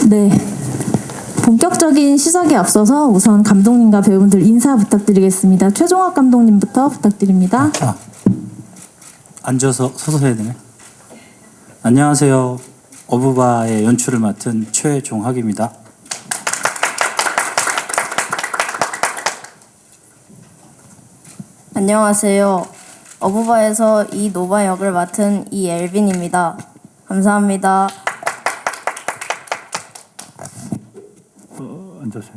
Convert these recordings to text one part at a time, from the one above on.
네. 본격적인 시작에 앞서서 우선 감독님과 배우분들 인사 부탁드리겠습니다. 최종학 감독님부터 부탁드립니다. 앉아서 서서 해야 되네. 안녕하세요. 어부바의 연출을 맡은 최종학입니다. 안녕하세요. 어부바에서 이 노바 역을 맡은 이엘빈입니다. 감사합니다. 앉으세요.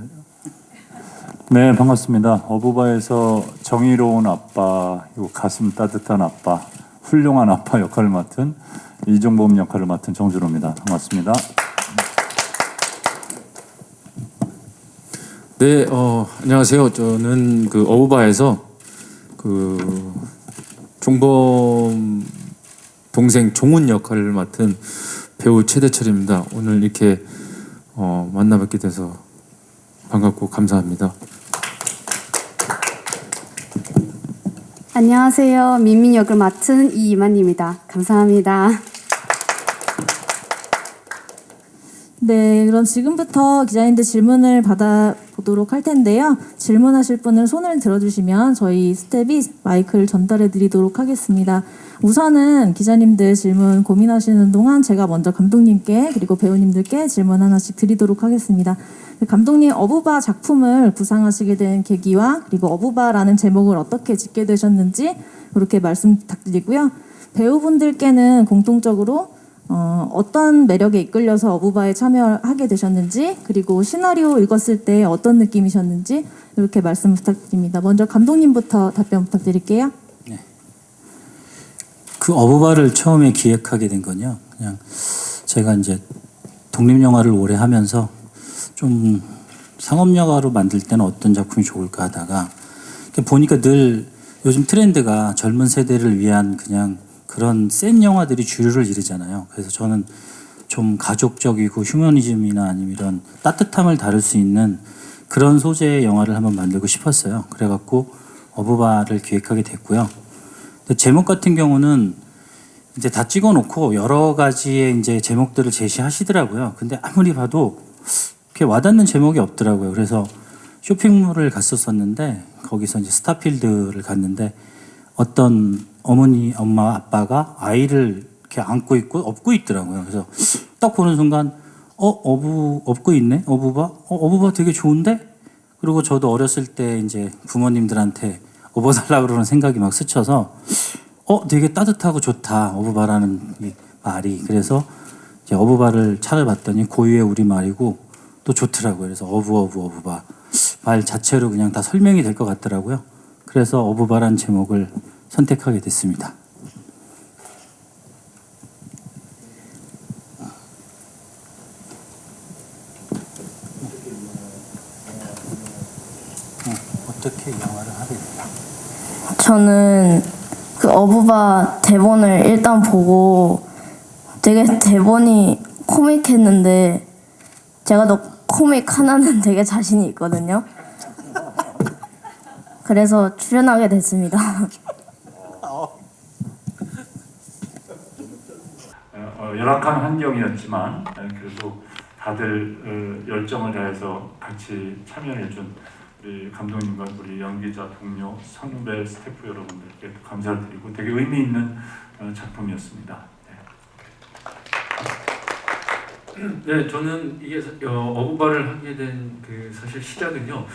네, 반갑습니다. 어부바에서 정의로운 아빠, 그리고 가슴 따뜻한 아빠, 훌륭한 아빠 역할을 맡은 이종범 역할을 맡은 정준호입니다. 반갑습니다. 네, 안녕하세요. 저는 그 어부바에서 그 종범 동생 종훈 역할을 맡은 배우 최대철입니다. 오늘 이렇게 만나 뵙게 돼서 반갑고 감사합니다. 안녕하세요. 민민 역을 맡은 이이만입니다. 감사합니다. 네, 그럼 지금부터 기자님들 질문을 받아보도록 할 텐데요. 질문하실 분은 손을 들어주시면 저희 스텝이 마이크를 전달해 드리도록 하겠습니다. 우선은 기자님들 질문 고민하시는 동안 제가 먼저 감독님께 그리고 배우님들께 질문 하나씩 드리도록 하겠습니다. 감독님, 어부바 작품을 구상하시게 된 계기와 그리고 어부바라는 제목을 어떻게 짓게 되셨는지 그렇게 말씀 부탁드리고요. 배우분들께는 공통적으로 어떤 매력에 이끌려서 어부바에 참여하게 되셨는지 그리고 시나리오 읽었을 때 어떤 느낌이셨는지 이렇게 말씀 부탁드립니다. 먼저 감독님부터 답변 부탁드릴게요. 네. 그 어부바를 처음에 기획하게 된 건요. 그냥 제가 이제 독립영화를 오래 하면서 좀 상업영화로 만들 때는 어떤 작품이 좋을까 하다가 보니까 늘 요즘 트렌드가 젊은 세대를 위한 그냥 그런 센 영화들이 주류를 이루잖아요. 그래서 저는 좀 가족적이고 휴머니즘이나 아니면 이런 따뜻함을 다룰 수 있는 그런 소재의 영화를 한번 만들고 싶었어요. 그래갖고 어부바를 기획하게 됐고요. 근데 제목 같은 경우는 이제 다 찍어놓고 여러 가지의 이제 제목들을 제시하시더라고요. 근데 아무리 봐도 그렇게 와닿는 제목이 없더라고요. 그래서 쇼핑몰을 갔었었는데 거기서 이제 스타필드를 갔는데 어떤 어머니, 엄마, 아빠가 아이를 이렇게 안고 있고 업고 있더라고요. 그래서 딱 보는 순간 업고 있네? 어부바? 어부바 되게 좋은데? 그리고 저도 어렸을 때 이제 부모님들한테 업어달라고 그러는 생각이 막 스쳐서 되게 따뜻하고 좋다. 어부바라는 이 말이. 그래서 이제 어부바를 찾아봤더니 고유의 우리말이고 또 좋더라고요. 그래서 어부바 말 자체로 그냥 다 설명이 될 것 같더라고요. 그래서 어부바라는 제목을 선택하게 됐습니다. 어떻게 영화를 하게 됐나? 저는 그 어부바 대본을 일단 보고 되게 대본이 코믹했는데 제가 또 코믹 하나는 되게 자신이 있거든요. 그래서 출연하게 됐습니다. 열악한 환경이었지만 그래도 다들 열정을 다해서 같이 참여해준 우리 감독님과 우리 연기자, 동료, 선후배, 스태프 여러분들께 감사드리고 되게 의미 있는 작품이었습니다. 네, 저는 이게 어부바를 하게 된 그 사실 시작은요.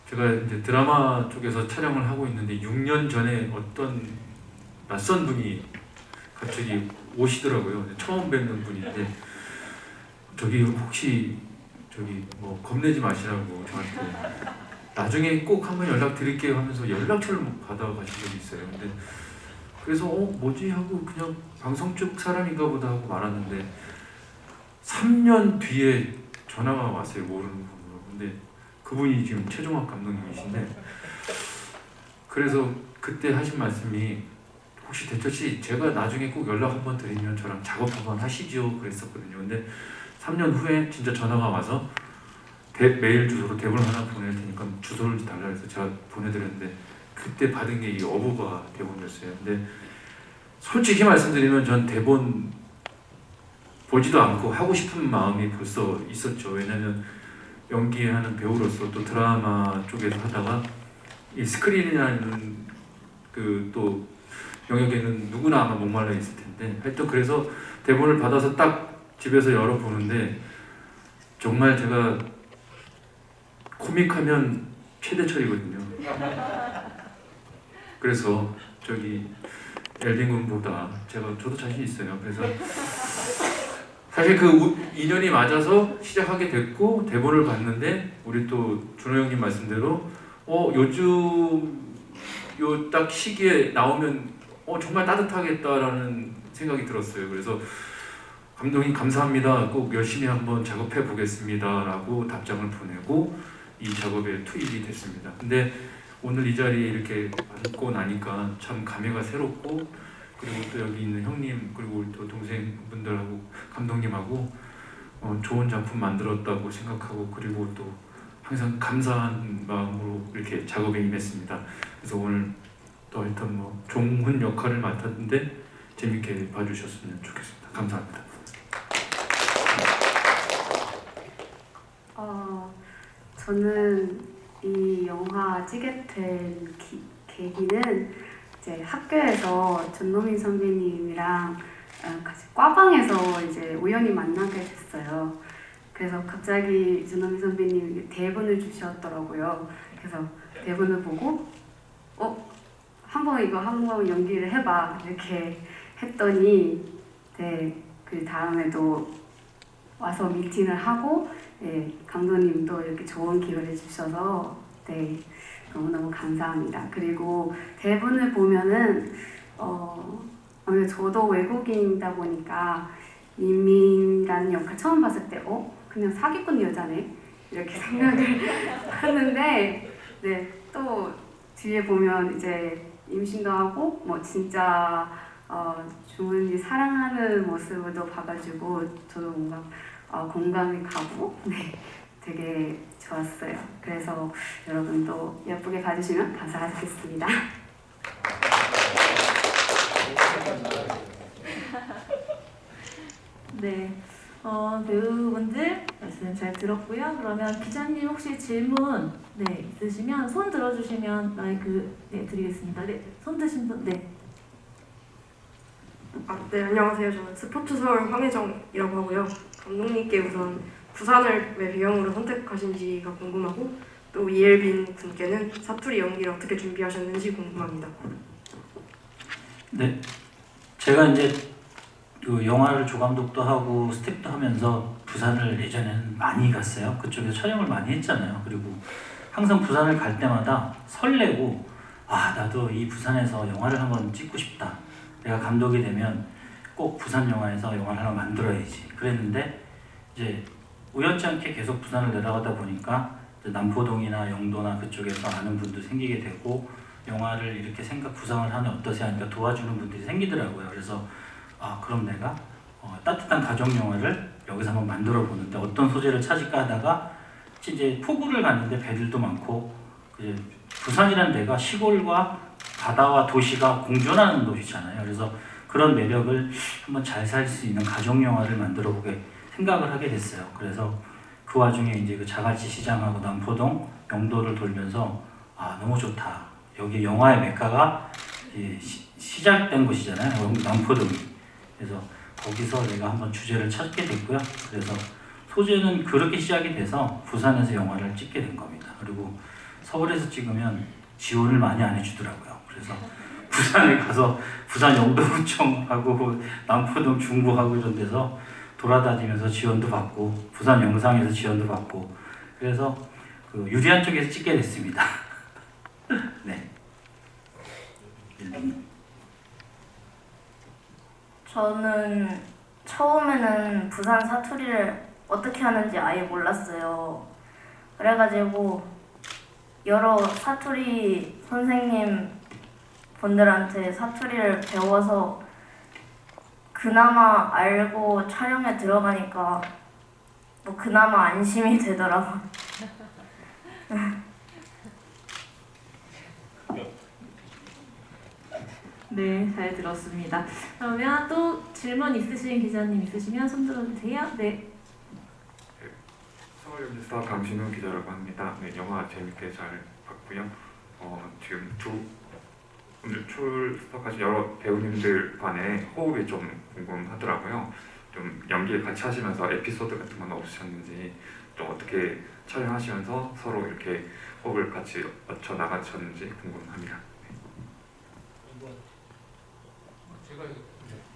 제가 이제 드라마 쪽에서 촬영을 하고 있는데 6년 전에 어떤 낯선 분이 갑자기 오시더라고요. 처음 뵙는 분인데 저기 혹시 저기 뭐 겁내지 마시라고 저한테 나중에 꼭 한번 연락 드릴게요 하면서 연락처를 받아가신 적이 있어요. 근데 그래서 뭐지 하고 그냥 방송 쪽 사람인가 보다 하고 말았는데 3년 뒤에 전화가 왔어요. 모르는 분으로. 근데 그분이 지금 최종학 감독님이신데 그래서 그때 하신 말씀이 혹시 대철 씨 제가 나중에 꼭 연락 한번 드리면 저랑 작업 한번 하시죠 그랬었거든요. 근데 3년 후에 진짜 전화가 와서 메일 주소로 대본 하나 보낼 테니까 주소를 달라 해서 제가 보내드렸는데 그때 받은 게 이 어부바 대본이었어요. 근데 솔직히 말씀드리면 전 대본 보지도 않고 하고 싶은 마음이 벌써 있었죠. 왜냐하면 연기하는 배우로서 또 드라마 쪽에서 하다가 이 스크린이라는 그 또 영역에는 누구나 아마 목말라 있을 텐데 하여튼 그래서 대본을 받아서 딱 집에서 열어보는데 정말 제가 코믹하면 최대철이거든요. 그래서 저기 엘빈 군보다 저도 자신 있어요. 그래서 사실 그 인연이 맞아서 시작하게 됐고 대본을 봤는데 우리 또 준호 형님 말씀대로 요즘 요 딱 시기에 나오면 정말 따뜻하겠다라는 생각이 들었어요. 그래서 감독님 감사합니다. 꼭 열심히 한번 작업해 보겠습니다라고 답장을 보내고 이 작업에 투입이 됐습니다. 근데 오늘 이 자리에 이렇게 앉고 나니까 참 감회가 새롭고 그리고 또 여기 있는 형님 그리고 우리 또 동생분들하고 감독님하고 좋은 작품 만들었다고 생각하고 그리고 또 항상 감사한 마음으로 이렇게 작업에 임했습니다. 그래서 오늘 또 하여튼 뭐 종훈 역할을 맡았는데 재밌게 봐주셨으면 좋겠습니다. 감사합니다. 저는 이 영화 찍게 된 계기는 이제 학교에서 전노민 선배님이랑 같이 과방에서 이제 우연히 만나게 됐어요. 그래서 갑자기 전노민 선배님이 대본을 주셨더라고요. 그래서 대본을 보고 한번 연기를 해봐 이렇게 했더니 그 다음에도 와서 미팅을 하고 감독님도 이렇게 좋은 기회를 주셔서 너무너무 감사합니다. 그리고 대본을 보면은 아무래도 저도 외국인이다 보니까 민민이라는 역할 처음 봤을 때 그냥 사기꾼 여자네 이렇게 생각을 하는데 또 뒤에 보면 이제 임신도 하고 뭐 진짜 주문이 사랑하는 모습도 봐가지고 저도 뭔가 공감이 가고 되게 좋았어요. 그래서 여러분도 예쁘게 봐주시면 감사하겠습니다. 네, 배우분들 말씀 잘 들었고요. 그러면 기자님 혹시 질문 있으시면 손 들어주시면 마이크 드리겠습니다. 손 드신 분, 네, 안녕하세요. 저는 스포츠서울 황혜정이라고 하고요. 감독님께 우선 부산을 왜 배경으로 선택하신지가 궁금하고 또 이엘빈 군께는 사투리 연기를 어떻게 준비하셨는지 궁금합니다. 네, 제가 이제 그 영화를 조감독도 하고 스텝도 하면서 부산을 예전에는 많이 갔어요. 그쪽에서 촬영을 많이 했잖아요. 그리고 항상 부산을 갈 때마다 설레고 나도 이 부산에서 영화를 한번 찍고 싶다. 내가 감독이 되면 꼭 부산 영화에서 영화를 하나 만들어야지. 그랬는데 이제 우연치 않게 계속 부산을 내려가다 보니까 남포동이나 영도나 그쪽에서 아는 분도 생기게 되고 영화를 이렇게 구상을 하면 어떠세요? 하니까 도와주는 분들이 생기더라고요. 그래서 그럼 내가 따뜻한 가족 영화를 여기서 한번 만들어 보는데 어떤 소재를 찾을까 하다가 이제 포구를 갔는데 배들도 많고 이제 부산이라는 데가 시골과 바다와 도시가 공존하는 도시잖아요. 그래서 그런 매력을 한번 잘 살 수 있는 가족 영화를 만들어 보게 생각을 하게 됐어요. 그래서 그 와중에 이제 그 자갈치 시장하고 남포동, 영도를 돌면서 너무 좋다. 여기 영화의 메카가 시작된 곳이잖아요. 남포동이. 그래서 거기서 내가 한번 주제를 찾게 됐고요. 그래서 소재는 그렇게 시작이 돼서 부산에서 영화를 찍게 된 겁니다. 그리고 서울에서 찍으면 지원을 많이 안 해주더라고요. 그래서 부산에 가서 부산 영도구청하고 남포동 중구하고 이런 데서 돌아다니면서 지원도 받고 부산 영상에서 지원도 받고 그래서 그 유리한 쪽에서 찍게 됐습니다. 네. 저는 처음에는 부산 사투리를 어떻게 하는지 아예 몰랐어요. 그래가지고 여러 사투리 선생님 분들한테 사투리를 배워서 그나마 알고 촬영에 들어가니까 그나마 안심이 되더라고요. 네, 잘 들었습니다. 그러면 또 질문 있으신 기자님 있으시면 손 들어주세요. 네. 서울연주스타 강신우 기자라고 합니다. 네, 영화 재밌게 잘 봤고요. 지금 오늘 출석하신 여러 배우님들 간의 호흡이 좀 궁금하더라고요. 좀 연기 같이 하시면서 에피소드 같은 건 없으셨는지, 좀 어떻게 촬영하시면서 서로 이렇게 호흡을 같이 맞춰 나가셨는지 궁금합니다.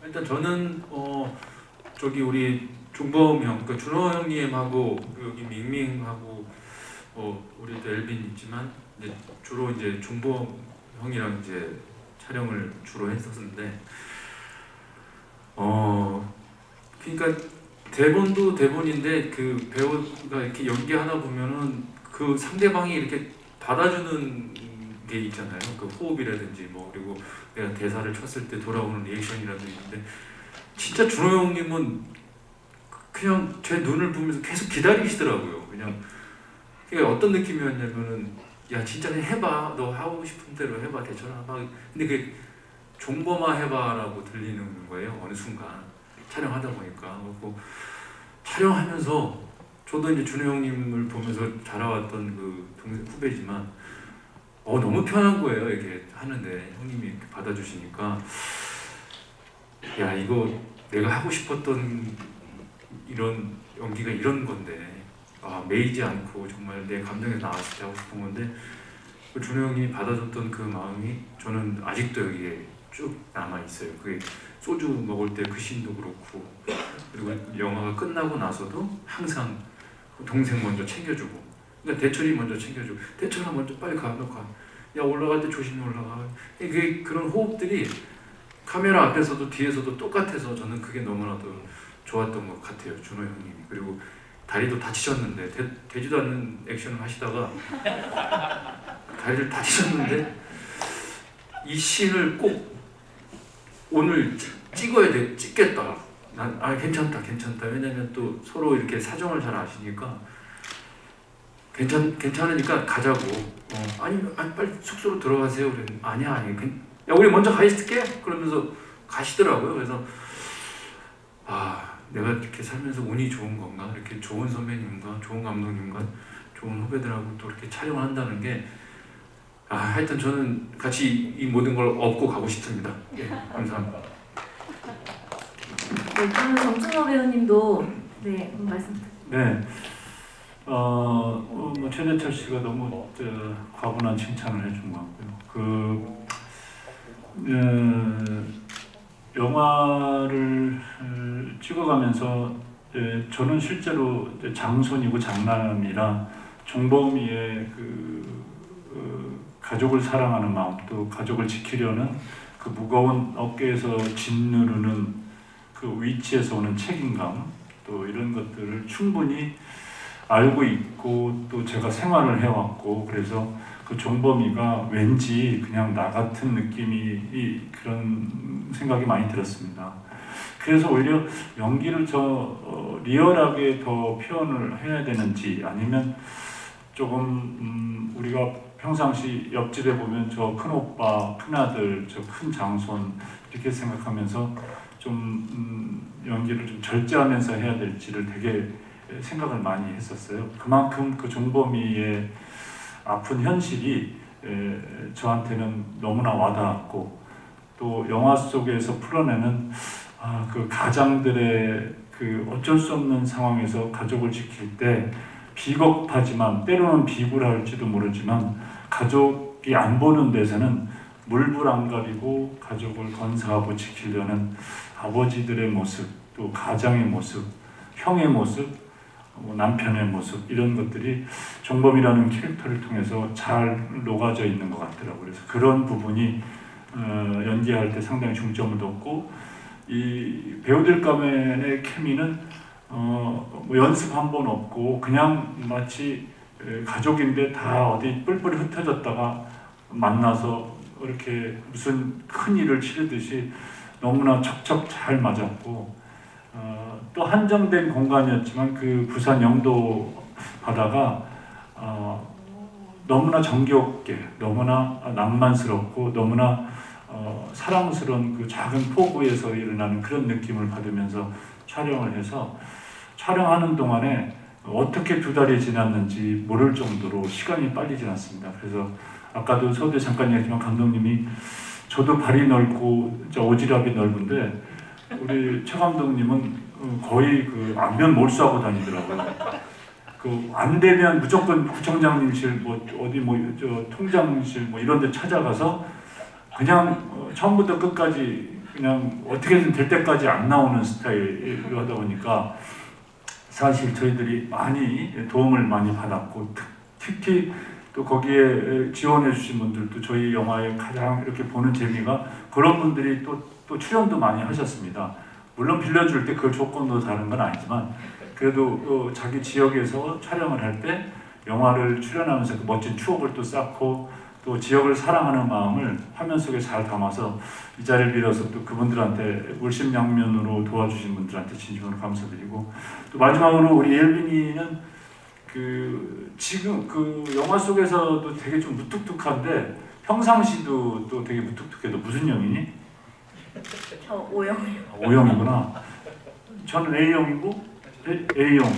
일단 저는 저기 우리 종범 형, 그 준호 형님하고 여기 밍밍하고 우리 또 엘빈 있지만 이제 주로 이제 종범 형이랑 이제 촬영을 주로 했었는데 그러니까 대본도 대본인데 그 배우가 이렇게 연기하다 보면은 그 상대방이 이렇게 받아주는 게 있잖아요. 그 호흡이라든지 뭐, 그리고 내가 대사를 쳤을 때 돌아오는 리액션이라든지 있는데, 진짜 준호 형님은 그냥 제 눈을 보면서 계속 기다리시더라고요. 그러니까 어떤 느낌이었냐면은, 야 진짜 그냥 해봐, 너 하고 싶은 대로 해봐, 대처럼 해봐. 근데 그게 종범아 해봐라고 들리는 거예요. 어느 순간 촬영하다 보니까. 그리고 촬영하면서 저도 이제 준호 형님을 보면서 자라왔던 그 동생 후배지만 너무 편한 거예요. 이렇게 하는데 형님이 이렇게 받아주시니까, 야 이거 내가 하고 싶었던 이런 연기가 이런 건데, 매이지 않고 정말 내 감정에 나왔을 때 하고 싶은 건데, 그 준호 형님이 받아줬던 그 마음이 저는 아직도 여기에 쭉 남아 있어요. 그게 소주 먹을 때 그 씬도 그렇고, 그리고 영화가 끝나고 나서도 항상 동생 먼저 챙겨주고, 그러니까 대철이 먼저 챙겨주고, 대철아 먼저 빨리 가, 너 가. 야 올라갈 때 조심히 올라가. 그런 호흡들이 카메라 앞에서도 뒤에서도 똑같아서 저는 그게 너무나도 좋았던 것 같아요. 준호 형님이. 그리고 다리도 다치셨는데 되지도 않는 액션을 하시다가 다리를 다치셨는데 이 씬을 꼭 오늘 찍어야 돼, 찍겠다. 난 괜찮다. 왜냐면 또 서로 이렇게 사정을 잘 아시니까 괜찮으니까 가자고. 아니 빨리 숙소로 들어가세요. 그랬는데 아니야. 야 우리 먼저 가 있을게. 그러면서 가시더라고요. 그래서 내가 이렇게 살면서 운이 좋은 건가? 이렇게 좋은 선배님과 좋은 감독님과 좋은 후배들하고 또 이렇게 촬영을 한다는 게 하여튼 저는 같이 이 모든 걸 얻고 가고 싶습니다. 예, 감사합니다. 네, 그러면 정준호 배우님도 네, 말씀. 네. 뭐 최대철 씨가 너무 과분한 칭찬을 해준 것 같고요. 영화를 찍어가면서 저는 실제로 장손이고 장남이라 종범이의 가족을 사랑하는 마음, 또 가족을 지키려는 그 무거운 어깨에서 짓누르는 그 위치에서 오는 책임감, 또 이런 것들을 충분히 알고 있고, 또 제가 생활을 해왔고, 그래서 그 종범이가 왠지 그냥 나 같은 느낌이 그런 생각이 많이 들었습니다. 그래서 오히려 연기를 리얼하게 더 표현을 해야 되는지, 아니면 조금 우리가 평상시 옆집에 보면 저 큰 오빠, 큰 아들, 저 큰 장손 이렇게 생각하면서 좀 연기를 좀 절제하면서 해야 될지를 되게 생각을 많이 했었어요. 그만큼 그 종범이의 아픈 현실이 저한테는 너무나 와닿았고, 또 영화 속에서 풀어내는 그 가장들의 그 어쩔 수 없는 상황에서 가족을 지킬 때 비겁하지만, 때로는 비굴할지도 모르지만, 가족이 안 보는 데서는 물불 안 가리고 가족을 건사하고 지키려는 아버지들의 모습, 또 가장의 모습, 형의 모습, 남편의 모습, 이런 것들이 종범이라는 캐릭터를 통해서 잘 녹아져 있는 것 같더라고요. 그래서 그런 부분이 연기할 때 상당히 중점을 뒀고, 이 배우들 간의 케미는 뭐 연습 한 번 없고 그냥 마치 가족인데 다 어디 뿔뿔이 흩어졌다가 만나서 이렇게 무슨 큰 일을 치르듯이 너무나 척척 잘 맞았고, 또 한정된 공간이었지만 그 부산 영도 바다가 너무나 정겹게, 너무나 낭만스럽고, 너무나 사랑스러운 그 작은 포구에서 일어나는 그런 느낌을 받으면서 촬영을 해서 촬영하는 동안에 어떻게 2달이 지났는지 모를 정도로 시간이 빨리 지났습니다. 그래서 아까도 서두에 잠깐 얘기했지만 감독님이 저도 발이 넓고 오지랖이 넓은데 우리 최 감독님은 거의 그 안면 몰수하고 다니더라고요. 그 안 되면 무조건 부총장님실 뭐 어디 뭐 저 통장실 뭐 이런 데 찾아가서 그냥 처음부터 끝까지 그냥 어떻게든 될 때까지 안 나오는 스타일로 하다 보니까 사실 저희들이 많이 도움을 많이 받았고 특히 또 거기에 지원해 주신 분들도 저희 영화에 가장 이렇게 보는 재미가 그런 분들이 또 출연도 많이 하셨습니다. 물론 빌려줄 때 그 조건도 다른 건 아니지만 그래도 자기 지역에서 촬영을 할 때 영화를 출연하면서 그 멋진 추억을 또 쌓고 또 지역을 사랑하는 마음을 화면 속에 잘 담아서 이 자리를 빌어서 또 그분들한테 물심양면으로 도와주신 분들한테 진심으로 감사드리고 또 마지막으로 우리 예빈이는 그 지금 그 영화 속에서도 되게 좀 무뚝뚝한데 평상시도 또 되게 무뚝뚝해도 무슨 영이니? 저 O형이요. O형이구나. 저는 A형이고 A형,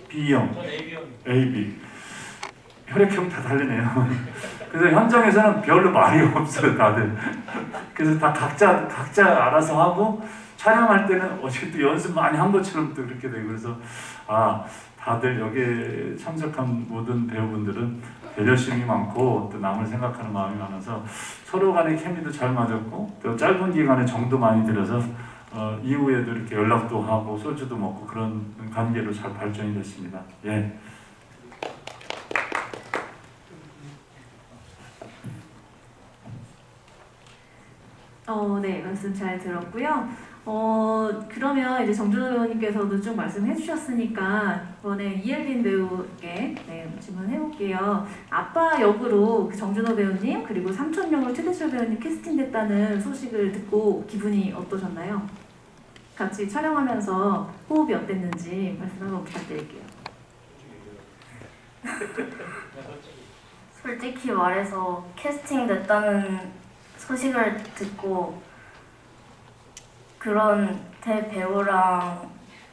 B형, AB. 혈액형 다 다르네요. 그래서 현장에서는 별로 말이 없어요, 다들. 그래서 다 각자 알아서 하고 촬영할 때는 어쨌든 연습 많이 한 것처럼 또 그렇게 되고 그래서 다들 여기에 참석한 모든 배우분들은 배려심이 많고 또 남을 생각하는 마음이 많아서 서로 간의 케미도 잘 맞았고 또 짧은 기간에 정도 많이 들여서 이후에도 이렇게 연락도 하고 소주도 먹고 그런 관계로 잘 발전이 됐습니다. 예. 네, 말씀 잘 들었고요. 그러면 이제 정준호 배우님께서도 쭉 말씀해 주셨으니까 이번에 이엘빈 배우께 질문해 볼게요. 아빠 역으로 그 정준호 배우님 그리고 삼촌 역으로 최대철 배우님 캐스팅됐다는 소식을 듣고 기분이 어떠셨나요? 같이 촬영하면서 호흡이 어땠는지 말씀 한번 부탁드릴게요. 솔직히 말해서 캐스팅 됐다는 소식을 듣고 그런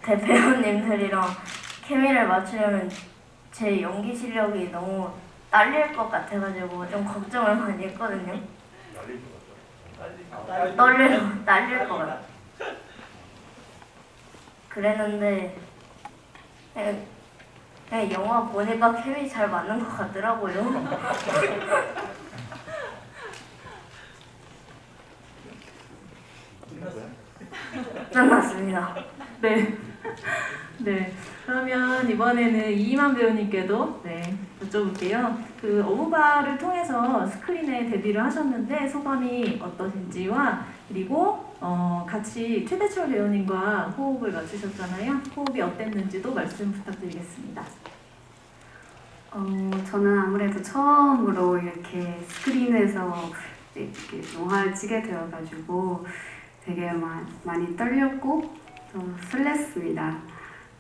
대배우님들이랑 케미를 맞추려면 제 연기 실력이 너무 딸릴 것 같아가지고 좀 걱정을 많이 했거든요. 딸릴 것 같아. 그랬는데 그냥 영화 보니까 케미 잘 맞는 것 같더라고요. 끝났습니다. 네. 네. 그러면 이번에는 이희만 배우님께도 여쭤볼게요. 그 어부바를 통해서 스크린에 데뷔를 하셨는데 소감이 어떠신지와 그리고 같이 최대철 배우님과 호흡을 맞추셨잖아요. 호흡이 어땠는지도 말씀 부탁드리겠습니다. 저는 아무래도 처음으로 이렇게 스크린에서 이렇게 영화를 찍게 되어가지고 되게 많이 떨렸고 또 설렜습니다.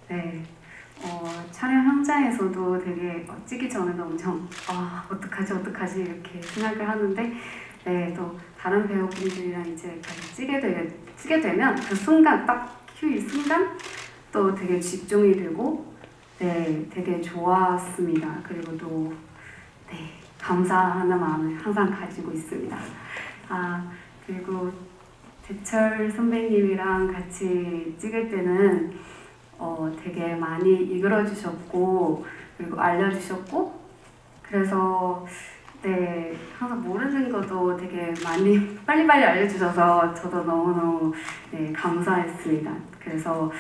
네. 촬영 현장에서도 되게 찍기 전에도 엄청 어떡하지 이렇게 생각을 하는데 또 다른 배우분들이랑 이제 같이 찍게 되면 그 순간 딱 큐이 순간 또 되게 집중이 되고 되게 좋았습니다. 그리고 또 감사하는 마음을 항상 가지고 있습니다. 그리고 대철 선배님이랑 같이 찍을 때는 되게 많이 이끌어주셨고 그리고 알려주셨고 그래서 항상 모르는 것도 되게 많이 빨리빨리 알려주셔서 저도 너무너무 감사했습니다. 그래서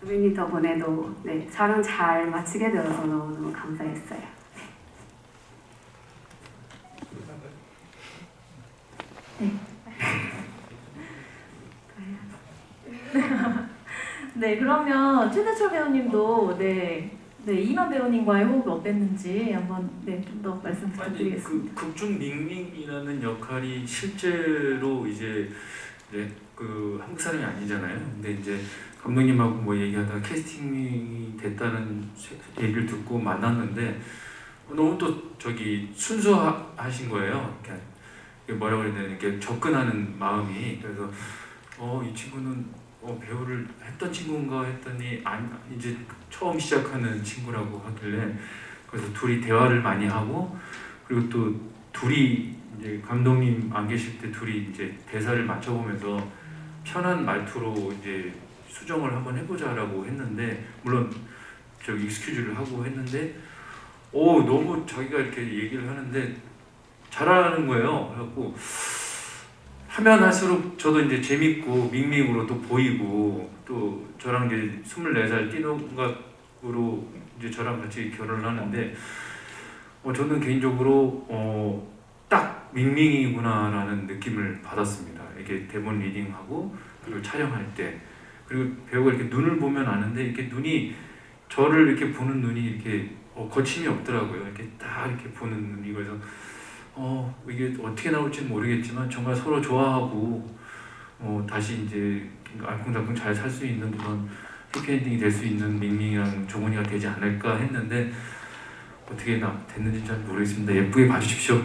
선배님 덕분에도 촬영 잘 마치게 되어서 너무너무 감사했어요. 네, 그러면 최대철 배우님도 이희만 배우님과의 호흡이 어땠는지 한번 좀 더 말씀 부탁드리겠습니다. 그 극중 닝닝이라는 역할이 실제로 이제 그 한국 사람이 아니잖아요. 근데 이제 감독님하고 뭐 얘기하다가 캐스팅이 됐다는 얘기를 듣고 만났는데 너무 또 순수하신 거예요. 뭐라 그래야 되나 이렇게 접근하는 마음이 그래서 이 친구는 배우를 했던 친구인가 했더니 아니 이제 처음 시작하는 친구라고 하길래 그래서 둘이 대화를 많이 하고 그리고 또 둘이 이제 감독님 안 계실 때 둘이 이제 대사를 맞춰보면서 편한 말투로 이제 수정을 한번 해보자라고 했는데 물론 저기 익스큐즈를 하고 했는데 너무 자기가 이렇게 얘기를 하는데 잘하는 거예요. 그래갖고 하면 할수록 저도 이제 재밌고 밍밍으로 또 보이고 또 저랑 이제 24살 띠동갑으로 이제 저랑 같이 결혼을 하는데 저는 개인적으로 딱 밍밍이구나라는 느낌을 받았습니다. 이렇게 대본 리딩하고 그리고 촬영할 때 그리고 배우가 이렇게 눈을 보면 아는데 이렇게 눈이 저를 이렇게 보는 눈이 이렇게 거침이 없더라고요. 이렇게 딱 이렇게 보는 눈이 그래서 이게 어떻게 나올지는 모르겠지만 정말 서로 좋아하고 다시 이제 알콩달콩 잘 살 수 있는 그런 해피엔딩이 될 수 있는 밍밍이랑 종훈이가 되지 않을까 했는데 어떻게 됐는지 잘 모르겠습니다. 예쁘게 봐주십시오.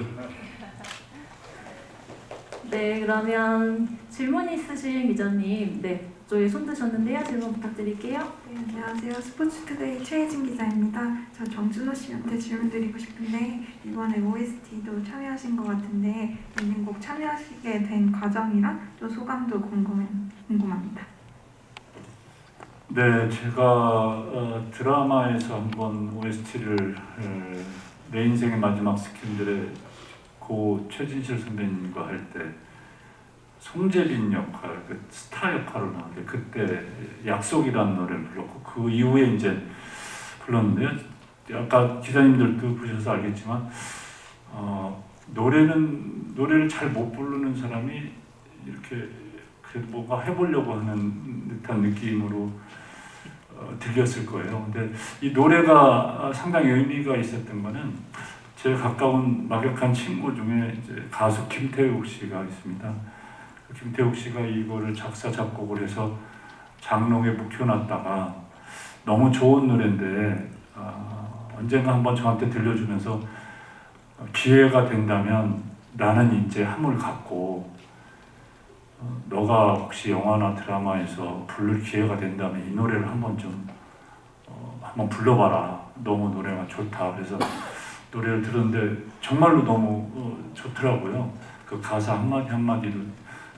네, 그러면 질문 있으신 기자님, 네, 저희 손 드셨는데요. 질문 부탁드릴게요. 네, 안녕하세요. 스포츠투데이 최혜진 기자입니다. 저 정준호 씨한테 질문 드리고 싶은데 이번에 OST도 참여하신 것 같은데 엔딩곡 참여하시게 된 과정이랑 또 소감도 궁금합니다. 네, 제가 드라마에서 한번 OST를 내 인생의 마지막 스캔들에 고 최진실 선배님과 할 때 송재빈 역할, 그 스타 역할을 하는데 그때 약속이라는 노래를 불렀고 그 이후에 이제 불렀는데요. 아까 기자님들도 보셔서 알겠지만 노래를 잘 못 부르는 사람이 이렇게 그래도 뭔가 해보려고 하는 듯한 느낌으로 들렸을 거예요. 근데 이 노래가 상당히 의미가 있었던 거는 제 가까운 막역한 친구 중에 이제 가수 김태욱 씨가 있습니다. 김태욱 씨가 이거를 작사 작곡을 해서 장롱에 묵혀놨다가 너무 좋은 노래인데 언젠가 한번 저한테 들려주면서 기회가 된다면 나는 이제 한물 갖고 너가 혹시 영화나 드라마에서 부를 기회가 된다면 이 노래를 한번 한번 불러봐라. 너무 노래가 좋다. 그래서 노래를 들었는데 정말로 너무 좋더라고요. 그 가사 한마디 한마디도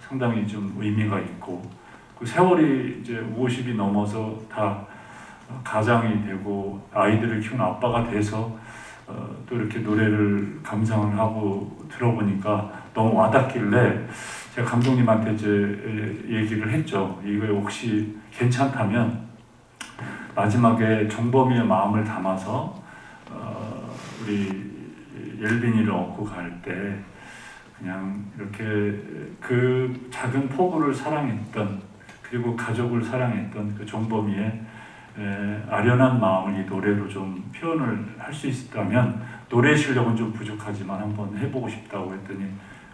상당히 좀 의미가 있고 그 세월이 이제 50이 넘어서 다 가장이 되고 아이들을 키우는 아빠가 돼서 또 이렇게 노래를 감상을 하고 들어보니까 너무 와닿길래 제가 감독님한테 이제 얘기를 했죠. 이거 혹시 괜찮다면 마지막에 정범이의 마음을 담아서 우리 옐빈이를 얻고 갈 때 그냥 이렇게 그 작은 포부를 사랑했던 그리고 가족을 사랑했던 그 정범이의 아련한 마음을 이 노래로 좀 표현을 할 수 있다면 노래 실력은 좀 부족하지만 한번 해보고 싶다고 했더니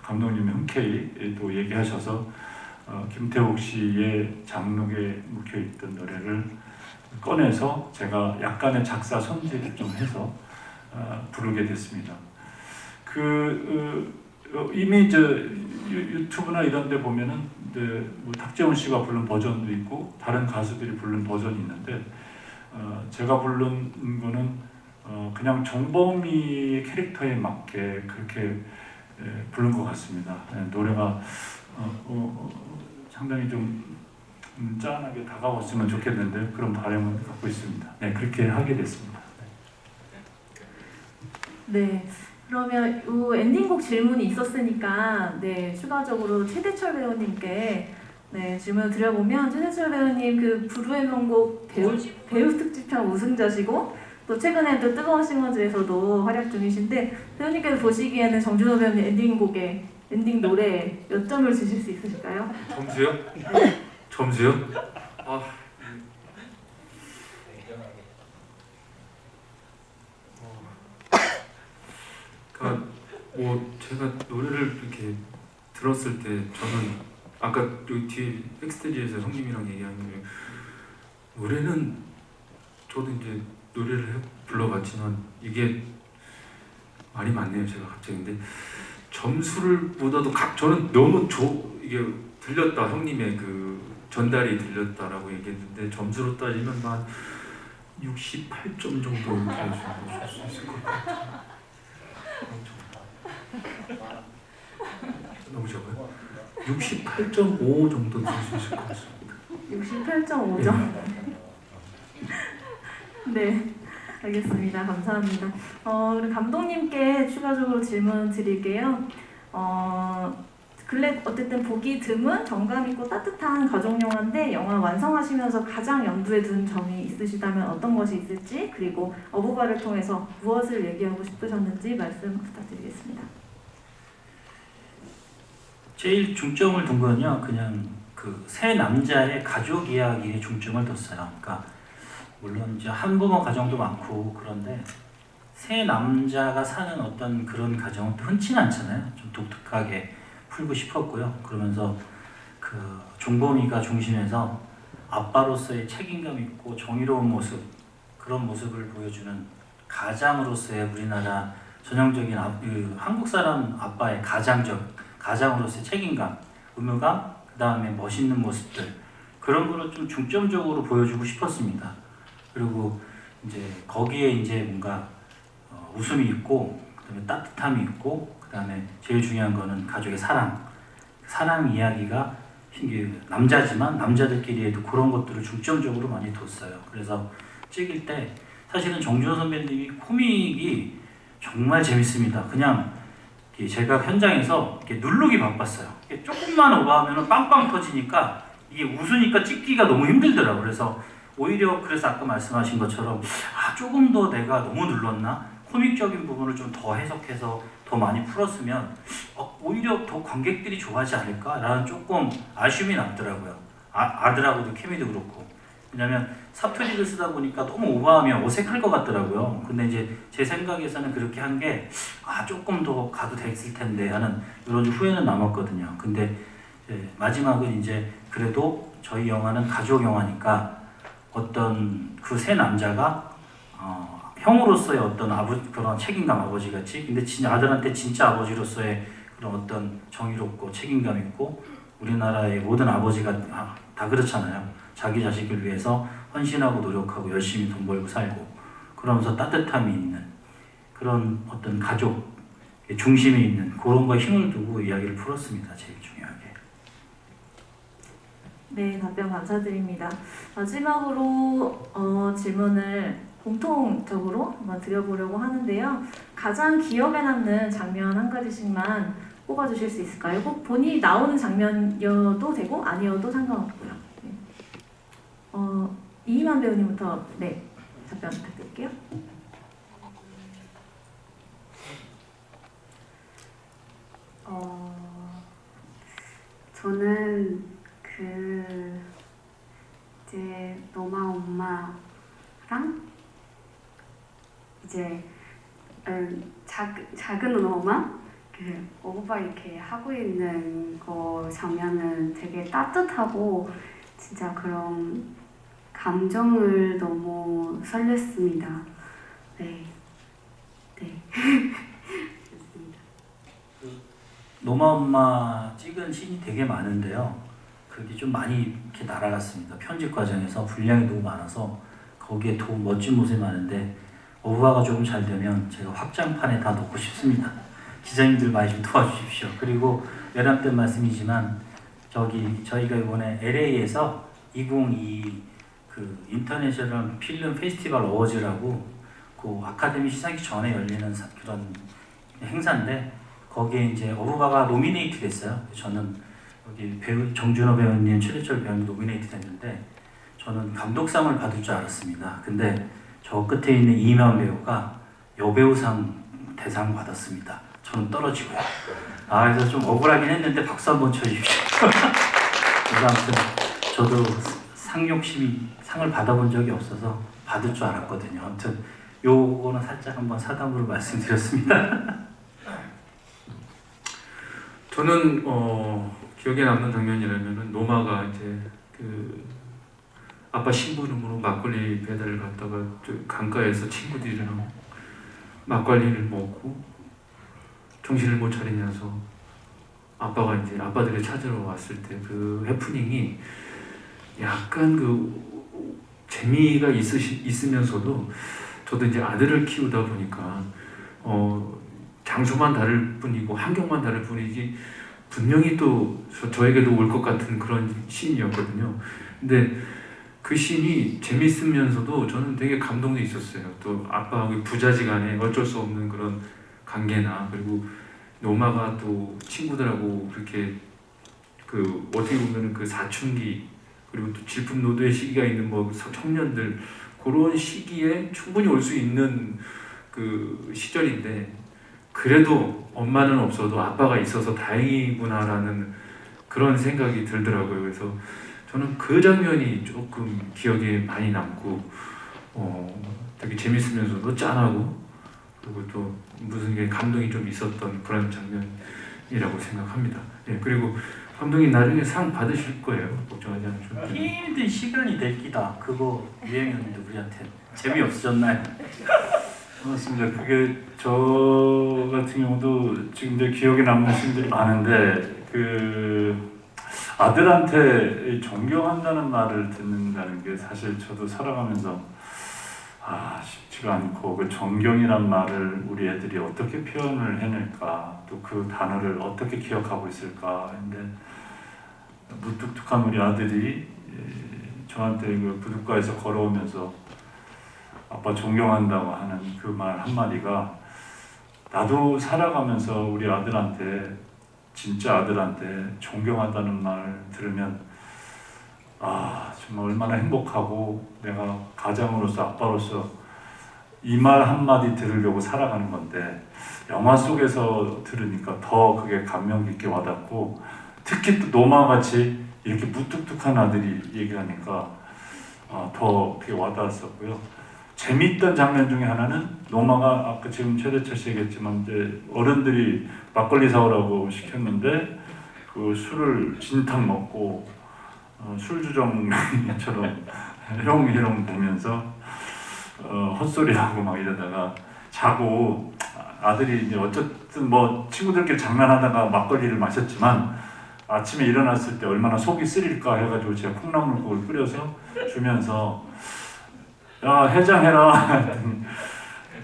감독님이 흔쾌히 또 얘기하셔서 김태욱 씨의 장록에 묵혀있던 노래를 꺼내서 제가 약간의 작사 선제를 좀 해서 부르게 됐습니다. 이미 유튜브나 이런 데 보면은 뭐 탁재훈 씨가 부른 버전도 있고 다른 가수들이 부른 버전이 있는데 제가 부른 거는 그냥 정범이의 캐릭터에 맞게 그렇게 부른 것 같습니다. 노래가 상당히 좀 짠하게 다가왔으면 좋겠는데 그런 바람을 갖고 있습니다. 네, 그렇게 하게 됐습니다. 네, 그러면 이 엔딩곡 질문이 있었으니까 네, 추가적으로 최대철 배우님께 네, 질문을 드려보면 최대철 배우님 그 부르의 명곡 배우 특집편 우승자시고 또 최근에 또 뜨거운 싱어즈에서도 활약 중이신데 배우님께서 보시기에는 정준호 배우님 엔딩곡에 엔딩 노래에 몇 점을 주실 수 있으실까요? 점수요? 네. 점수요? 제가 노래를 이렇게 들었을 때 저는 아까 여기 뒤에 백스테이지에서 형님이랑 얘기하는 게 노래는 저도 이제 노래를 불러봤지만 이게 말이 많네요 제가 갑자기. 근데 점수를 보다도 저는 너무 이게 들렸다, 형님의 그 전달이 들렸다라고 얘기했는데 점수로 따지면 한 68점 정도 주실 수 있을 것 같아요. 너무 적어요? 68.5 정도 줄 수 있을 것 같습니다. 68.5점. 네, 알겠습니다. 감사합니다. 우리 감독님께 추가적으로 질문 드릴게요. 근래 어쨌든 보기 드문 정감 있고 따뜻한 가족 영화인데 영화 완성하시면서 가장 염두에 둔 점이 있으시다면 어떤 것이 있을지, 그리고 어부바를 통해서 무엇을 얘기하고 싶으셨는지 말씀 부탁드리겠습니다. 제일 중점을 둔 건요, 그냥 그 세 남자의 가족 이야기에 중점을 뒀어요. 그러니까 물론 이제 한부모 가정도 많고 그런데 세 남자가 사는 어떤 그런 가정은 또 흔치는 않잖아요. 좀 독특하게 풀고 싶었고요. 그러면서 그 종범이가 중심에서 아빠로서의 책임감 있고 정의로운 모습, 그런 모습을 보여주는 가장으로서의 우리나라 전형적인 한국 사람 아빠의 가장으로서의 책임감, 의무감, 그 다음에 멋있는 모습들, 그런 거를 좀 중점적으로 보여주고 싶었습니다. 그리고 이제 거기에 이제 뭔가 웃음이 있고, 그다음에 따뜻함이 있고, 그다음에 제일 중요한 거는 가족의 사랑 이야기가 남자지만 남자들끼리에도 그런 것들을 중점적으로 많이 뒀어요. 그래서 찍을 때 사실은 정준호 선배님이 코믹이 정말 재밌습니다. 그냥 제가 현장에서 이렇게 누르기 바빴어요. 조금만 오버하면 빵빵 터지니까 이게 웃으니까 찍기가 너무 힘들더라고요. 그래서 오히려 그래서 아까 말씀하신 것처럼 조금 더 내가 너무 눌렀나? 코믹적인 부분을 좀 더 해석해서 더 많이 풀었으면 오히려 더 관객들이 좋아하지 않을까라는 조금 아쉬움이 남더라고요. 아들하고도 케미도 그렇고. 왜냐면 사투리를 쓰다 보니까 너무 오버하면 어색할 것 같더라고요. 근데 이제 제 생각에서는 그렇게 한 게 조금 더 가도 됐을 텐데 하는 이런 후회는 남았거든요. 근데 마지막은 이제 그래도 저희 영화는 가족 영화니까 어떤 그 세 남자가 형으로서의 어떤 그런 책임감 아버지같이, 근데 진짜 아들한테 진짜 아버지로서의 그런 어떤 정의롭고 책임감 있고, 우리나라의 모든 아버지가 다 그렇잖아요. 자기 자식을 위해서 헌신하고 노력하고 열심히 돈 벌고 살고, 그러면서 따뜻함이 있는 그런 어떤 가족 중심에 있는 그런 거에 힘을 두고 이야기를 풀었습니다. 제일 중요하게. 네, 답변 감사드립니다. 마지막으로 질문을 공통적으로 한번 드려보려고 하는데요. 가장 기억에 남는 장면 한 가지씩만 꼽아주실 수 있을까요? 꼭 본인이 나오는 장면이어도 되고 아니어도 상관없고요. 네. 이희만 배우님부터 답변 부탁드릴게요. 저는 이제 너마 엄마랑 이제 작은 너마 어부바 이렇게 하고 있는 거 장면은 되게 따뜻하고 진짜 그런 감정을 너무 설렜습니다. 네. 노마 엄마 찍은 씬이 되게 많은데요. 그게 좀 많이 이렇게 날아갔습니다. 편집 과정에서 분량이 너무 많아서 거기에 더 멋진 모습이 많은데 어부바가 조금 잘 되면 제가 확장판에 다 넣고 싶습니다. 기자님들 많이 좀 도와주십시오. 그리고 외람된 말씀이지만 저희가 이번에 LA에서 2022 그 인터내셔널 필름 페스티벌 어워즈라고 그 아카데미 시상식 전에 열리는 그런 행사인데 거기에 이제 어부바가 노미네이트 됐어요. 저는 여기 정준호 배우님, 최대철 배우님 노미네이트 됐는데 저는 감독상을 받을 줄 알았습니다. 근데 저 끝에 있는 이희만 배우가 여배우상 대상 받았습니다. 저는 떨어지고요. 그래서 좀 억울하긴 했는데 박수 한번 쳐주십시오. 그래서 아무튼 저도 상을 받아본 적이 없어서 받을 줄 알았거든요. 아무튼 요거는 살짝 한번 사담으로 말씀드렸습니다. 저는 기억에 남는 장면이라면은 노마가 이제 그 아빠 심부름으로 막걸리 배달을 갔다가 강가에서 친구들이랑 막걸리를 먹고 정신을 못 차리면서 아빠가 이제 아빠들이 찾으러 왔을 때 그 해프닝이 약간 그 재미가 있으면서도 저도 이제 아들을 키우다 보니까 장소만 다를 뿐이고 환경만 다를 뿐이지 분명히 또 저에게도 올 것 같은 그런 씬이었거든요. 근데 그 씬이 재밌으면서도 저는 되게 감동도 있었어요. 또 아빠하고 부자지간에 어쩔 수 없는 그런 관계나 그리고 노마가 또 친구들하고 그렇게 그 어떻게 보면 그 사춘기 그리고 또 질풍노도의 시기가 있는 뭐 청년들 그런 시기에 충분히 올 수 있는 그 시절인데 그래도 엄마는 없어도 아빠가 있어서 다행이구나라는 그런 생각이 들더라고요. 그래서 저는 그 장면이 조금 기억에 많이 남고 되게 재밌으면서도 짠하고 그리고 또 무슨 게 감동이 좀 있었던 그런 장면이라고 생각합니다. 예, 그리고 감독님 나중에 상 받으실 거예요. 걱정하지 않으셔도 돼요. 힘든 시간이 될 기다. 그거 유행했는데 우리한테 재미없으셨나요? 맞습니다. 그게 저 같은 경우도 지금 이제 기억에 남는 씬들이 많은데 그 아들한테 존경한다는 말을 듣는다는 게 사실 저도 살아가면서 쉽지가 않고 그 존경이란 말을 우리 애들이 어떻게 표현을 해낼까 또 그 단어를 어떻게 기억하고 있을까 근데 무뚝뚝한 우리 아들이 저한테 그 부둣가에서 걸어오면서 아빠 존경한다고 하는 그 말 한마디가 나도 살아가면서 우리 아들한테 진짜 아들한테 존경한다는 말 들으면 정말 얼마나 행복하고 내가 가장으로서 아빠로서 이 말 한마디 들으려고 살아가는 건데 영화 속에서 들으니까 더 그게 감명 깊게 와닿고 특히 또 노마같이 이렇게 무뚝뚝한 아들이 얘기하니까 더 그게 와닿았었고요. 재미있던 장면 중에 하나는 노마가 아까 지금 최대철 씨 얘기했지만 이제 어른들이 막걸리 사오라고 시켰는데 그 술을 진탕 먹고 술주정처럼 해롱해롱 보면서 헛소리하고 막 이러다가 자고 아들이 이제 어쨌든 뭐 친구들끼리 장난하다가 막걸리를 마셨지만 아침에 일어났을 때 얼마나 속이 쓰릴까 해가지고 제가 콩나물국을 끓여서 주면서 야 해장해라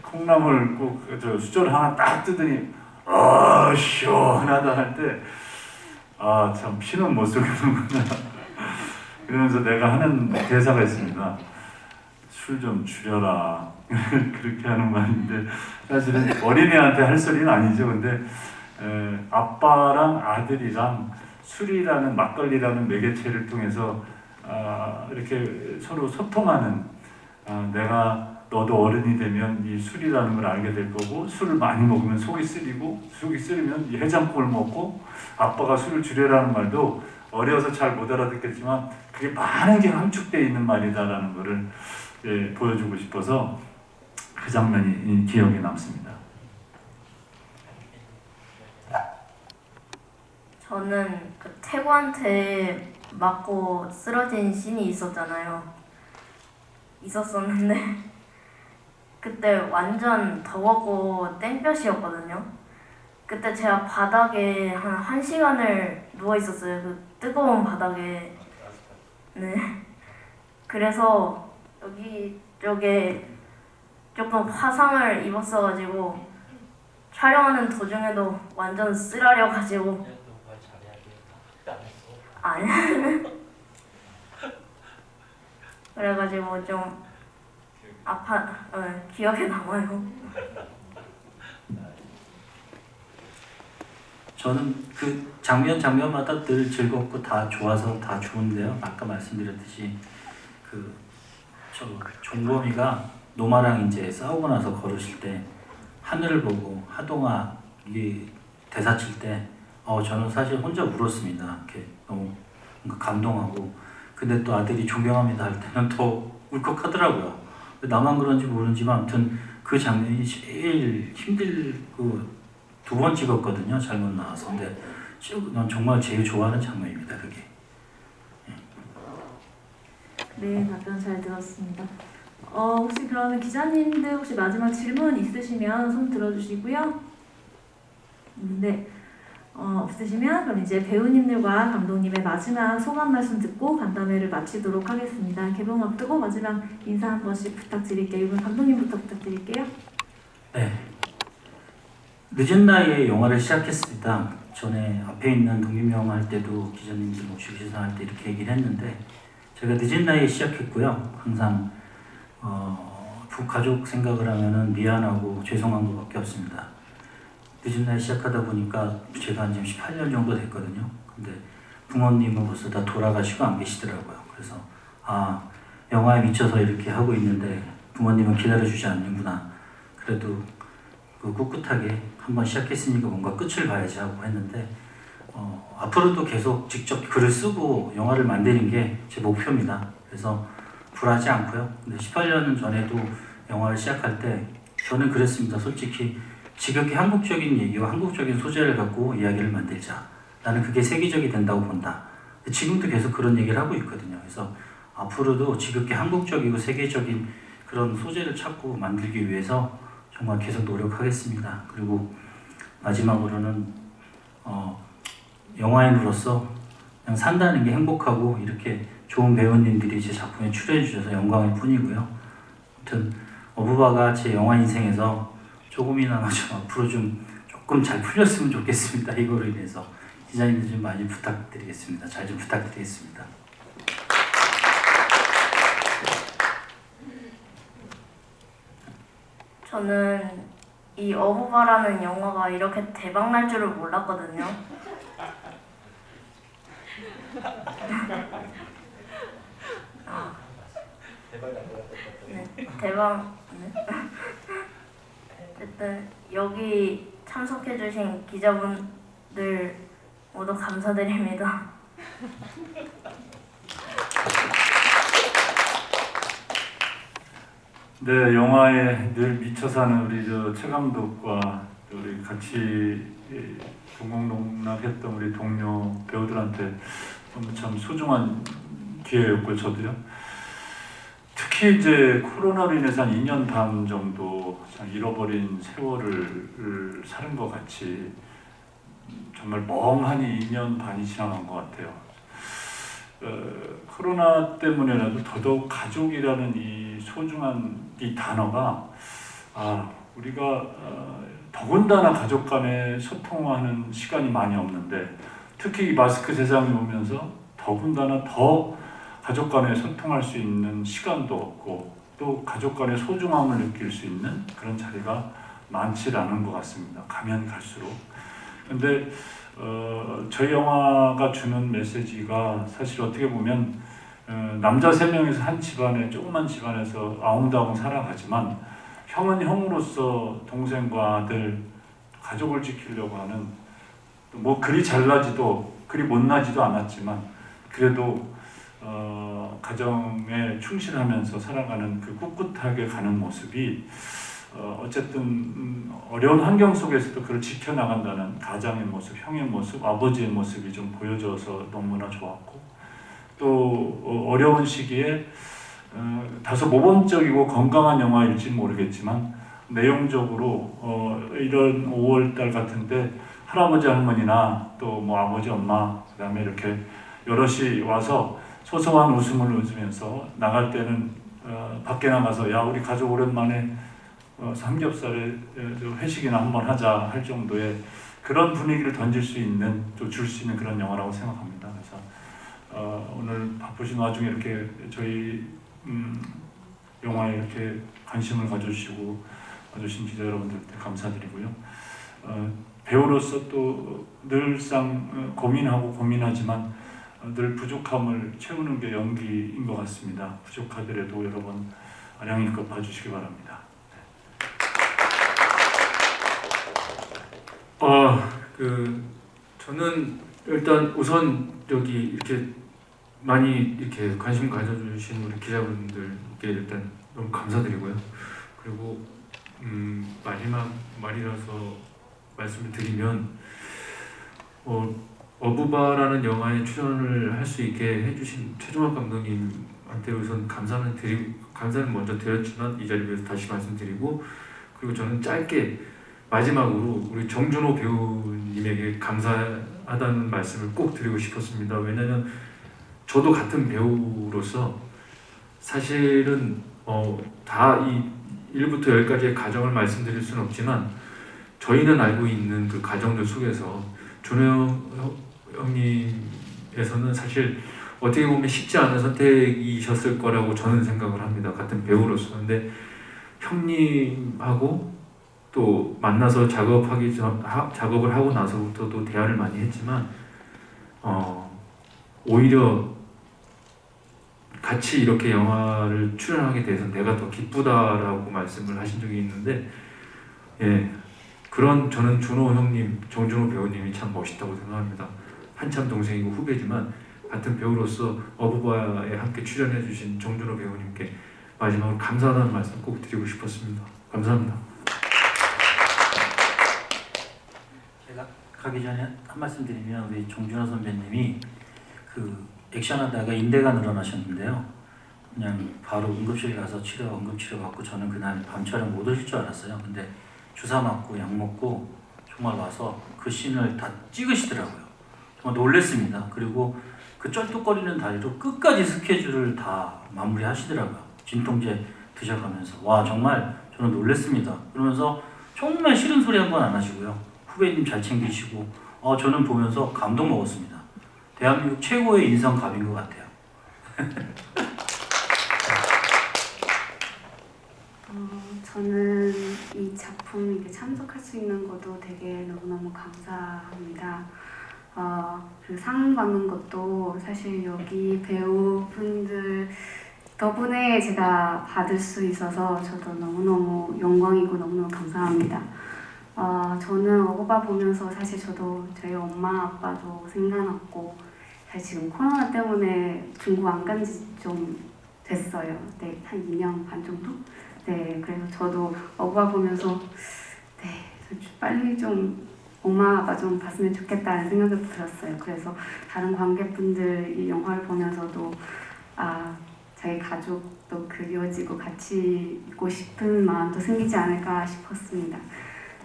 콩나물국 저 수저를 하나 딱 뜨더니 시원하다 할 때 참 피는 못 속이는구나 그러면서 내가 하는 대사가 있습니다. 술 좀 줄여라 그렇게 하는 말인데 사실은 어린애한테 할 소리는 아니죠. 근데 아빠랑 아들이랑 술이라는 막걸리라는 매개체를 통해서 이렇게 서로 소통하는 내가 너도 어른이 되면 이 술이라는 걸 알게 될 거고 술을 많이 먹으면 속이 쓰리고 속이 쓰리면 이 해장국을 먹고 아빠가 술을 줄여라는 말도 어려서 잘 못 알아듣겠지만 그게 많은 게 함축되어 있는 말이다라는 거를 보여주고 싶어서 그 장면이 기억에 남습니다. 저는 그 태구한테 맞고 쓰러진 씬이 있었었는데 그때 완전 더웠고 땡볕이었거든요. 그때 제가 바닥에 한 1시간을 누워 있었어요. 그 뜨거운 바닥에. 네. 그래서 여기 쪽에 조금 화상을 입었어가지고 촬영하는 도중에도 완전 쓰라려가지고 아니 그래가지고 좀 기억에 남아요. 저는 그 장면마다 늘 즐겁고 다 좋아서 다 좋은데요. 아까 말씀드렸듯이 저 종범이가 노마랑 이제 싸우고 나서 걸으실 때 하늘을 보고 하동아 이게 대사 칠 때 저는 사실 혼자 울었습니다. 이렇게 너무 감동하고 근데 또 아들이 존경합니다 할 때는 더 울컥하더라고요. 나만 그런지 모르지만 아무튼 그 장면이 제일 힘들고 2번 찍었거든요. 잘못 나와서. 근데 난 정말 제일 좋아하는 장면입니다. 그게. 네, 답변 잘 들었습니다. 혹시 그러면 기자님들 혹시 마지막 질문 있으시면 손 들어주시고요. 있는데 없으시면 그럼 이제 배우님들과 감독님의 마지막 소감 말씀 듣고 간담회를 마치도록 하겠습니다. 개봉 앞두고 마지막 인사 한 번씩 부탁드릴게요. 이번 감독님부터 부탁드릴게요. 네. 늦은 나이에 영화를 시작했습니다. 전에 앞에 있는 독립영화 할 때도 기자님들 모시고 시상할 때 이렇게 얘기를 했는데 제가 늦은 나이에 시작했고요. 항상 가족 생각을 하면은 미안하고 죄송한 것밖에 없습니다. 늦은 나이에 시작하다 보니까 제가 지금 18년 정도 됐거든요. 근데 부모님은 벌써 다 돌아가시고 안 계시더라고요. 그래서 영화에 미쳐서 이렇게 하고 있는데 부모님은 기다려주지 않는구나. 그래도 꿋꿋하게 한번 시작했으니까 뭔가 끝을 봐야지 하고 했는데 앞으로도 계속 직접 글을 쓰고 영화를 만드는 게 제 목표입니다. 그래서 불하지 않고요. 근데 18년 전에도 영화를 시작할 때 저는 그랬습니다. 솔직히 지극히 한국적인 얘기와 한국적인 소재를 갖고 이야기를 만들자. 나는 그게 세계적이 된다고 본다. 지금도 계속 그런 얘기를 하고 있거든요. 그래서 앞으로도 지극히 한국적이고 세계적인 그런 소재를 찾고 만들기 위해서 정말 계속 노력하겠습니다. 그리고 마지막으로는 영화인으로서 그냥 산다는 게 행복하고 이렇게 좋은 배우님들이 제 작품에 출연해 주셔서 영광일 뿐이고요. 아무튼 어부바가 제 영화 인생에서 조금이나마 좀 앞으로 조금 잘 풀렸으면 좋겠습니다. 이거로 인해서 기자님들 좀 많이 부탁드리겠습니다. 잘 좀 부탁드리겠습니다. 저는 이 어부바라는 영화가 이렇게 대박 날 줄을 몰랐거든요. 네, 대박. 네. 어쨌든 여기 참석해주신 기자분들 모두 감사드립니다. 네, 영화에 늘 미쳐 사는 우리 최 감독과 우리 같이 동공농락했던 우리 동료 배우들한테 너무 참 소중한 기회였고 저도요. 특히 이제 코로나로 인해서 한 2년 반 정도 참 잃어버린 세월을 사는 것 같이 정말 멍하니 2년 반이 지나간 것 같아요. 코로나 때문에라도 더더욱 가족이라는 이 소중한 이 단어가 우리가 더군다나 가족 간에 소통하는 시간이 많이 없는데 특히 이 마스크 세상이 오면서 더군다나 더 가족 간에 소통할 수 있는 시간도 없고 또 가족 간의 소중함을 느낄 수 있는 그런 자리가 많지 않은 것 같습니다. 가면 갈수록. 근데 저희 영화가 주는 메시지가 사실 어떻게 보면 남자 3명에서 한 집안에 조그만 집안에서 아웅다웅 살아가지만 형은 형으로서 동생과 아들 가족을 지키려고 하는 뭐 그리 잘나지도 그리 못나지도 않았지만 그래도 가정에 충실하면서 살아가는 그 꿋꿋하게 가는 모습이 어쨌든 어려운 환경 속에서도 그걸 지켜나간다는 가장의 모습, 형의 모습, 아버지의 모습이 좀 보여져서 너무나 좋았고 또 어려운 시기에 다소 모범적이고 건강한 영화일지 모르겠지만 내용적으로 이런 5월달 같은데 할아버지 할머니나 또 뭐 아버지 엄마 그다음에 이렇게 여럿이 와서 소소한 웃음을 웃으면서 나갈 때는 밖에 나가서 야 우리 가족 오랜만에 삼겹살에 회식이나 한번 하자 할 정도의 그런 분위기를 던질 수 있는 또 줄 수 있는 그런 영화라고 생각합니다. 그래서 오늘 바쁘신 와중에 이렇게 저희 영화에 이렇게 관심을 가져주시고 와주신 기자 여러분들께 감사드리고요. 배우로서 또 늘상 고민하지만 늘 부족함을 채우는 게 연기인 것 같습니다. 부족하더라도 여러분 아량이껏 봐주시기 바랍니다. 저는 일단 우선 여기 이렇게 많이 이렇게 관심 가져주신 우리 기자분들께 일단 너무 감사드리고요. 그리고 마지막 말이라서 말씀을 드리면 어부바라는 영화에 출연을 할 수 있게 해주신 최종학 감독님한테 우선 감사는 먼저 드렸지만 이 자리에서 다시 말씀드리고 그리고 저는 짧게 마지막으로 우리 정준호 배우님에게 감사하다는 말씀을 꼭 드리고 싶었습니다. 왜냐하면 저도 같은 배우로서 사실은 다 이 1부터 10까지의 가정을 말씀드릴 수는 없지만 저희는 알고 있는 그 가정들 속에서 준호 형님에서는 사실 어떻게 보면 쉽지 않은 선택이셨을 거라고 저는 생각을 합니다. 같은 배우로서. 근데 형님하고 또 만나서 작업을 하고 나서부터도 대화를 많이 했지만 오히려 같이 이렇게 영화를 출연하게 돼서 내가 더 기쁘다라고 말씀을 하신 적이 있는데, 예, 그런 저는 준호 형님, 정준호 배우님이 참 멋있다고 생각합니다. 한참 동생이고 후배지만 같은 배우로서 어부바에 함께 출연해주신 정준호 배우님께 마지막으로 감사하다는 말씀 꼭 드리고 싶었습니다. 감사합니다. 제가 가기 전에 한 말씀 드리면 우리 정준호 선배님이 그 액션하다가 인대가 늘어나셨는데요. 그냥 바로 응급실 가서 응급치료 받고 저는 그날 밤 촬영 못 오실 줄 알았어요. 근데 주사 맞고 약 먹고 정말 와서 그 씬을 다 찍으시더라고요. 정말 놀랬습니다. 그리고 그 쩔뚝거리는 다리로 끝까지 스케줄을 다 마무리하시더라고요. 진통제 드셔가면서. 와, 정말 저는 놀랬습니다. 그러면서 정말 싫은 소리 한 번 안 하시고요. 후배님 잘 챙기시고 저는 보면서 감동 먹었습니다. 대한민국 최고의 인성갑인 것 같아요. 저는 이 작품에 참석할 수 있는 것도 되게 너무너무 감사합니다. 그리고 상 받는 것도 사실 여기 배우분들 덕분에 제가 받을 수 있어서 저도 너무너무 영광이고 너무너무 감사합니다. 저는 어부바 보면서 사실 저도 저희 엄마 아빠도 생각났고, 사실 지금 코로나 때문에 중국 안 간 지 좀 됐어요. 네, 한 2년 반 정도? 네, 그래서 저도 어부바 보면서 빨리 좀 엄마 아빠 좀 봤으면 좋겠다는 생각이 들었어요. 그래서 다른 관객분들 이 영화를 보면서도 저희 가족도 그리워지고 같이 있고 싶은 마음도 생기지 않을까 싶었습니다.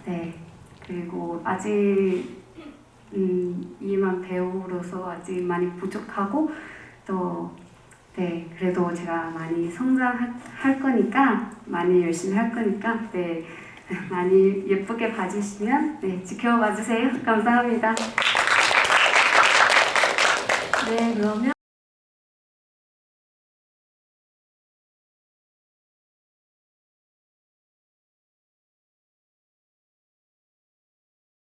네, 그리고 아직 이만 배우로서 아직 많이 부족하고 또 그래도 제가 많이 성장할 거니까, 많이 열심히 할 거니까 많이 예쁘게 봐주시면 지켜봐 주세요. 감사합니다. 네, 그러면